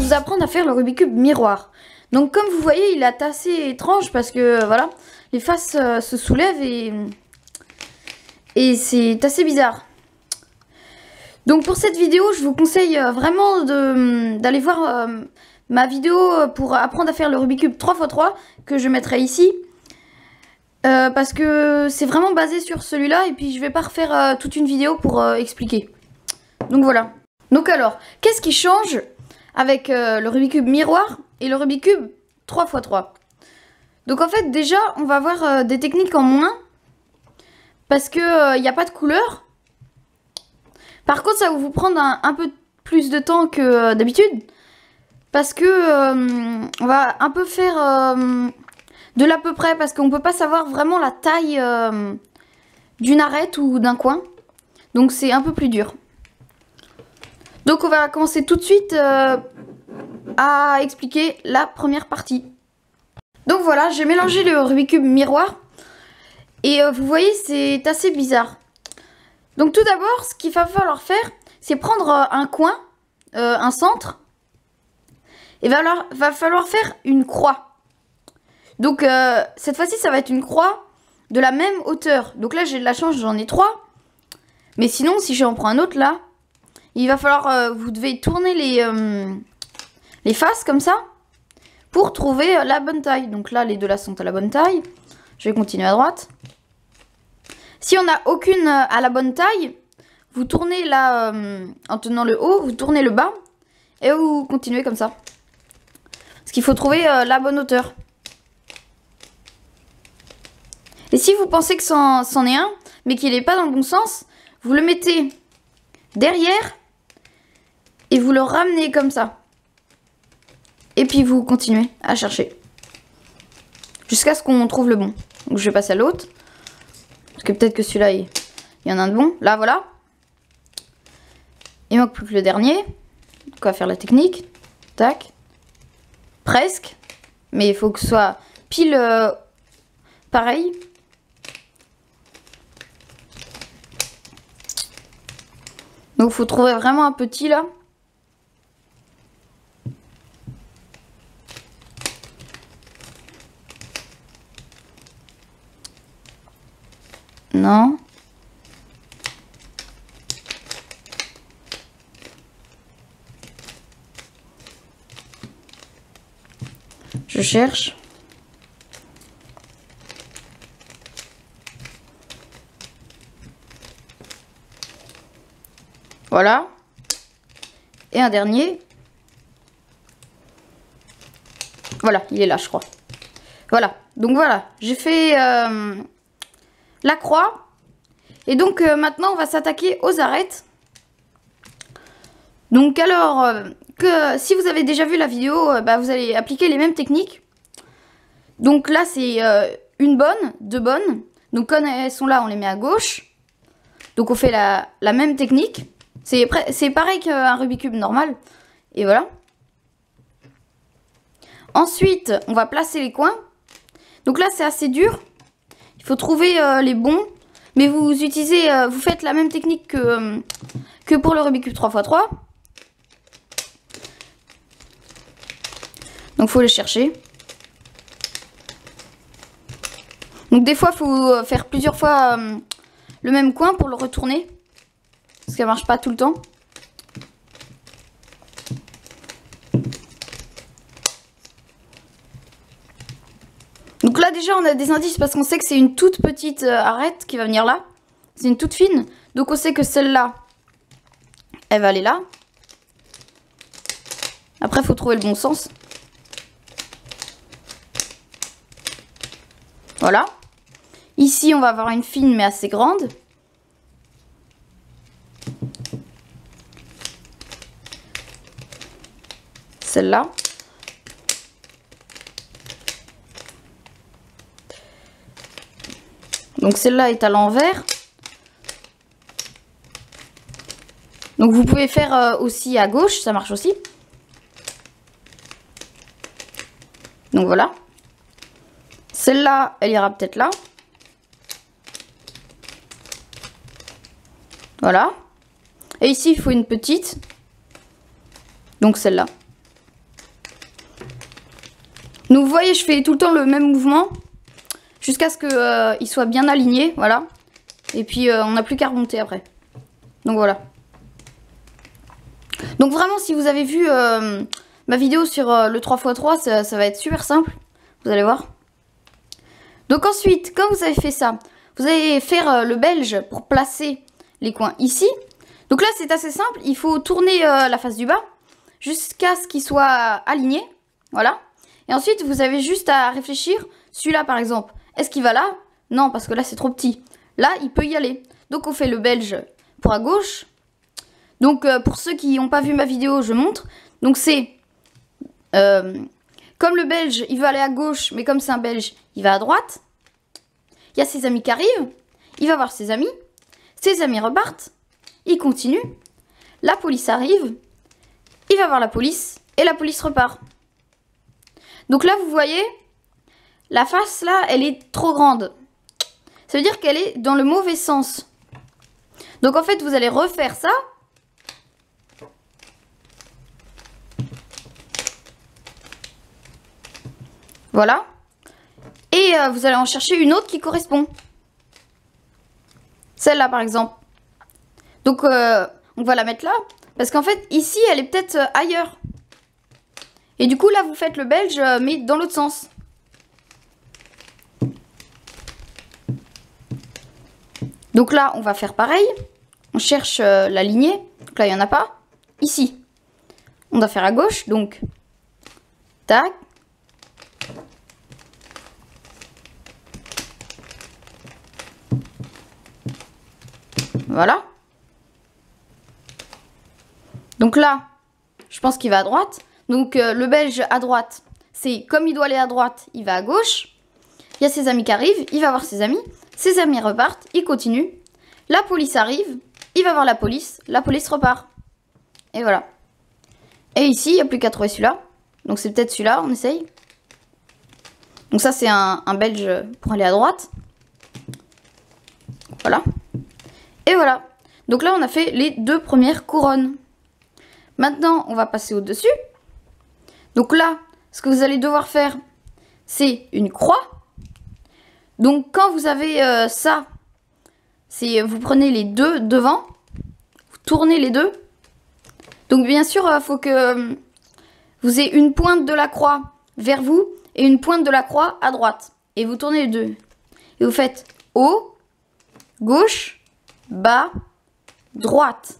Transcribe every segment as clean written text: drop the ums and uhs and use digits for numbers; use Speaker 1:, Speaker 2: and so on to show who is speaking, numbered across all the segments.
Speaker 1: vous apprendre à faire le Rubik's Cube miroir. Donc comme vous voyez, il est assez étrange parce que voilà, les faces se soulèvent et c'est assez bizarre. Donc pour cette vidéo, je vous conseille vraiment d'aller voir ma vidéo pour apprendre à faire le Rubik's Cube 3x3 que je mettrai ici. Parce que c'est vraiment basé sur celui-là et puis je vais pas refaire toute une vidéo pour expliquer. Donc voilà. Donc alors, qu'est-ce qui change avec le Rubik's Cube miroir et le Rubik's Cube 3x3? Donc en fait déjà on va avoir des techniques en moins parce que il n'y a pas de couleur. Par contre ça va vous prendre un peu plus de temps que d'habitude parce que on va un peu faire de l'à peu près parce qu'on peut pas savoir vraiment la taille d'une arête ou d'un coin. Donc c'est un peu plus dur. Donc on va commencer tout de suite à expliquer la première partie. Donc voilà, j'ai mélangé le Rubik's Cube miroir. Et vous voyez, c'est assez bizarre. Donc tout d'abord, ce qu'il va falloir faire, c'est prendre un coin, un centre. Et va falloir faire une croix. Donc cette fois-ci, ça va être une croix de la même hauteur. Donc là, j'ai de la chance, j'en ai 3. Mais sinon, si j'en prends un autre là, il va falloir, vous devez tourner les faces comme ça pour trouver la bonne taille. Donc là, les deux là sont à la bonne taille. Je vais continuer à droite. Si on n'a aucune à la bonne taille, vous tournez là, en tenant le haut, vous tournez le bas et vous continuez comme ça. Parce qu'il faut trouver la bonne hauteur. Et si vous pensez que c'en est un, mais qu'il n'est pas dans le bon sens, vous le mettez derrière et vous le ramenez comme ça. Et puis vous continuez à chercher. Jusqu'à ce qu'on trouve le bon. Donc je vais passer à l'autre. Parce que peut-être que celui-là, il y en a un de bon. Là, voilà. Il manque plus que le dernier. Donc on va faire la technique. Tac. Presque. Mais il faut que ce soit pile pareil. Donc il faut trouver vraiment un petit là. Non. Je cherche. Voilà. Et un dernier. Voilà, il est là, je crois. Voilà. Donc voilà, j'ai fait la croix. Et donc maintenant on va s'attaquer aux arêtes. Donc alors que si vous avez déjà vu la vidéo, vous allez appliquer les mêmes techniques. Donc là c'est une bonne, deux bonnes. Donc quand elles sont là on les met à gauche. Donc on fait la même technique. C'est pareil qu'un Rubik's Cube normal. Et voilà. Ensuite on va placer les coins. Donc là c'est assez dur. Il faut trouver les bons. Mais vous utilisez, vous faites la même technique que pour le Rubik's Cube 3x3. Donc il faut les chercher. Donc des fois il faut faire plusieurs fois le même coin pour le retourner. Parce que ça marche pas tout le temps. Donc là déjà on a des indices parce qu'on sait que c'est une toute petite arête qui va venir là. C'est une toute fine. Donc on sait que celle-là, elle va aller là. Après il faut trouver le bon sens. Voilà. Ici on va avoir une fine mais assez grande. Celle-là. Donc celle-là est à l'envers. Donc vous pouvez faire aussi à gauche, ça marche aussi. Donc voilà. Celle-là, elle ira peut-être là. Voilà. Et ici, il faut une petite. Donc celle-là. Donc vous voyez, je fais tout le temps le même mouvement jusqu'à ce qu'il soit bien aligné, voilà. Et puis on n'a plus qu'à remonter après. Donc voilà. Donc vraiment, si vous avez vu ma vidéo sur le 3x3, ça va être super simple. Vous allez voir. Donc ensuite, quand vous avez fait ça, vous allez faire le belge pour placer les coins ici. Donc là, c'est assez simple. Il faut tourner la face du bas jusqu'à ce qu'il soit aligné. Voilà. Et ensuite, vous avez juste à réfléchir. Celui-là, par exemple, est-ce qu'il va là? Non, parce que là, c'est trop petit. Là, il peut y aller. Donc, on fait le belge pour à gauche. Donc, pour ceux qui n'ont pas vu ma vidéo, je montre. Donc, c'est... comme le belge, il veut aller à gauche, mais comme c'est un belge, il va à droite. Il y a ses amis qui arrivent. Il va voir ses amis. Ses amis repartent. Il continue. La police arrive. Il va voir la police. Et la police repart. Donc là, vous voyez, la face, là, elle est trop grande. Ça veut dire qu'elle est dans le mauvais sens. Donc en fait, vous allez refaire ça. Voilà. Et vous allez en chercher une autre qui correspond. Celle-là, par exemple. Donc, on va la mettre là. Parce qu'en fait, ici, elle est peut-être ailleurs. Et du coup, là, vous faites le belge, mais dans l'autre sens. Donc là, on va faire pareil. On cherche la lignée. Donc là, il n'y en a pas. Ici, on doit faire à gauche. Donc, tac. Voilà. Donc là, je pense qu'il va à droite. Donc le belge à droite, c'est comme il doit aller à droite, il va à gauche. Il y a ses amis qui arrivent, il va voir ses amis. Ses amis repartent, il continue. La police arrive, il va voir la police repart. Et voilà. Et ici, il n'y a plus qu'à trouver celui-là. Donc c'est peut-être celui-là, on essaye. Donc ça, c'est un belge pour aller à droite. Voilà. Et voilà. Donc là, on a fait les deux premières couronnes. Maintenant, on va passer au-dessus. Donc là, ce que vous allez devoir faire, c'est une croix. Donc quand vous avez ça, c'est vous prenez les deux devant, vous tournez les deux. Donc bien sûr, il faut que vous ayez une pointe de la croix vers vous et une pointe de la croix à droite. Et vous tournez les deux. Et vous faites haut, gauche, bas, droite.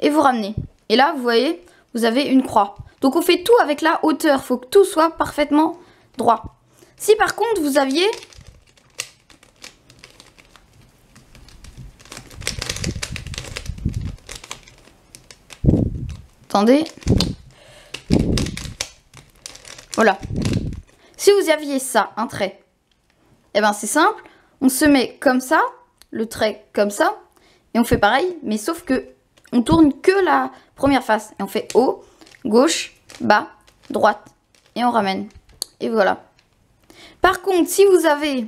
Speaker 1: Et vous ramenez. Et là, vous voyez, vous avez une croix. Donc on fait tout avec la hauteur. Il faut que tout soit parfaitement droit. Si par contre vous aviez... Attendez. Voilà. Si vous aviez ça, un trait, eh ben c'est simple. On se met comme ça, le trait comme ça. Et on fait pareil, mais sauf que on tourne que la première face. Et on fait haut, gauche, bas, droite. Et on ramène. Et voilà. Par contre, si vous avez...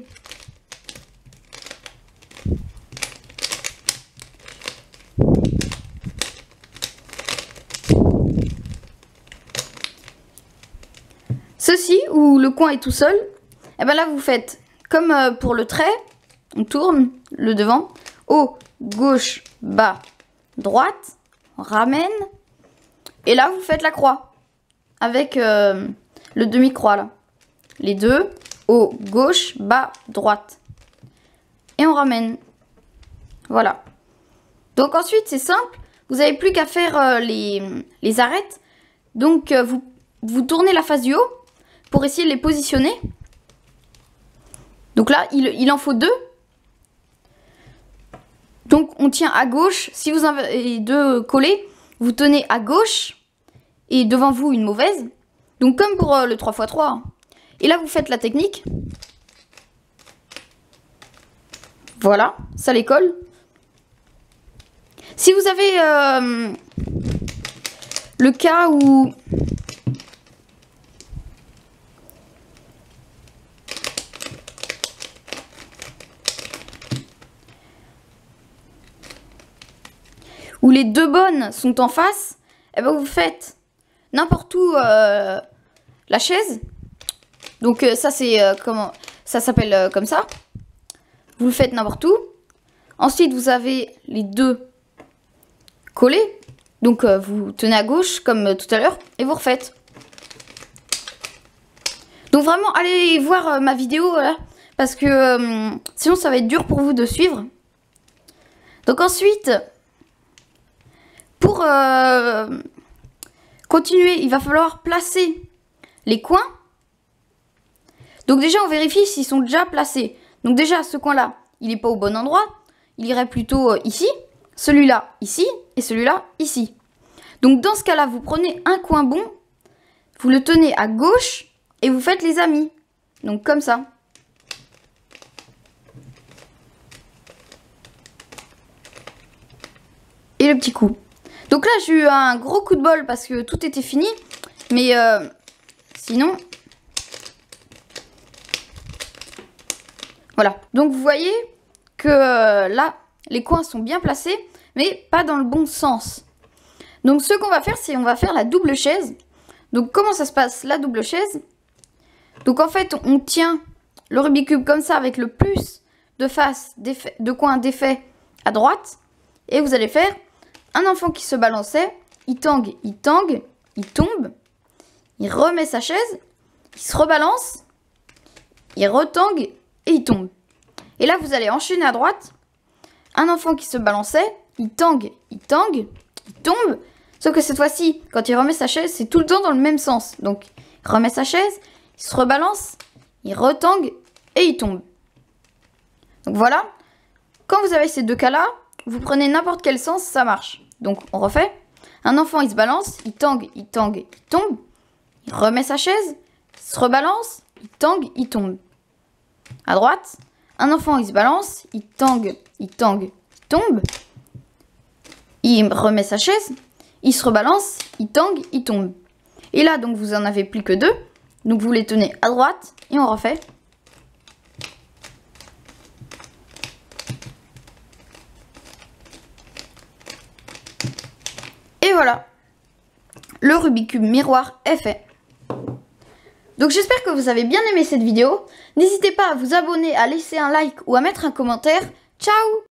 Speaker 1: ceci, où le coin est tout seul, et ben là vous faites comme pour le trait. On tourne le devant. Haut, gauche, bas, droite. On ramène. Et là, vous faites la croix. Avec le demi-croix, là. Les deux. Haut, gauche, bas, droite. Et on ramène. Voilà. Donc ensuite, c'est simple. Vous n'avez plus qu'à faire les arêtes. Donc, vous tournez la face du haut pour essayer de les positionner. Donc là, il en faut deux. Donc, on tient à gauche. Si vous avez deux collés, vous tenez à gauche. Et devant vous, une mauvaise. Donc, comme pour le 3x3. Et là, vous faites la technique. Voilà, ça les colle. Si vous avez le cas où... où les deux bonnes sont en face, eh ben vous faites n'importe où la chaise, Donc ça c'est comment ça s'appelle comme ça. Vous le faites n'importe où. Ensuite vous avez les deux collés. Donc vous tenez à gauche comme tout à l'heure et vous refaites. Donc vraiment allez voir ma vidéo là, parce que sinon ça va être dur pour vous de suivre. Donc ensuite, pour continuer, il va falloir placer les coins. Donc déjà on vérifie s'ils sont déjà placés. Donc déjà ce coin là, il n'est pas au bon endroit. Il irait plutôt ici, celui-là ici et celui-là ici. Donc dans ce cas là, vous prenez un coin bon, vous le tenez à gauche et vous faites les amis. Donc comme ça. Et le petit coup. Donc là j'ai eu un gros coup de bol parce que tout était fini. Mais sinon... Voilà. Donc vous voyez que là, les coins sont bien placés, mais pas dans le bon sens. Donc ce qu'on va faire, c'est on va faire la double chaise. Donc comment ça se passe la double chaise? Donc en fait, on tient le Rubik's Cube comme ça avec le plus de faces, de coins d'effet à droite. Et vous allez faire un enfant qui se balançait, il tangue, il tombe, il remet sa chaise, il se rebalance, il retangue et il tombe. Et là, vous allez enchaîner à droite. Un enfant qui se balançait, il tangue, il tombe. Sauf que cette fois-ci, quand il remet sa chaise, c'est tout le temps dans le même sens. Donc, il remet sa chaise, il se rebalance, il retangue et il tombe. Donc voilà. Quand vous avez ces deux cas-là, vous prenez n'importe quel sens, ça marche. Donc, on refait. Un enfant, il se balance, il tangue, il tombe. Il remet sa chaise, il se rebalance, il tangue, il tombe. À droite, un enfant, il se balance, il tangue, il tombe. Il remet sa chaise, il se rebalance, il tangue, il tombe. Et là, donc, vous en avez plus que deux. Donc, vous les tenez à droite et on refait. Et voilà. Le Rubik's Cube miroir est fait. Donc j'espère que vous avez bien aimé cette vidéo. N'hésitez pas à vous abonner, à laisser un like ou à mettre un commentaire. Ciao!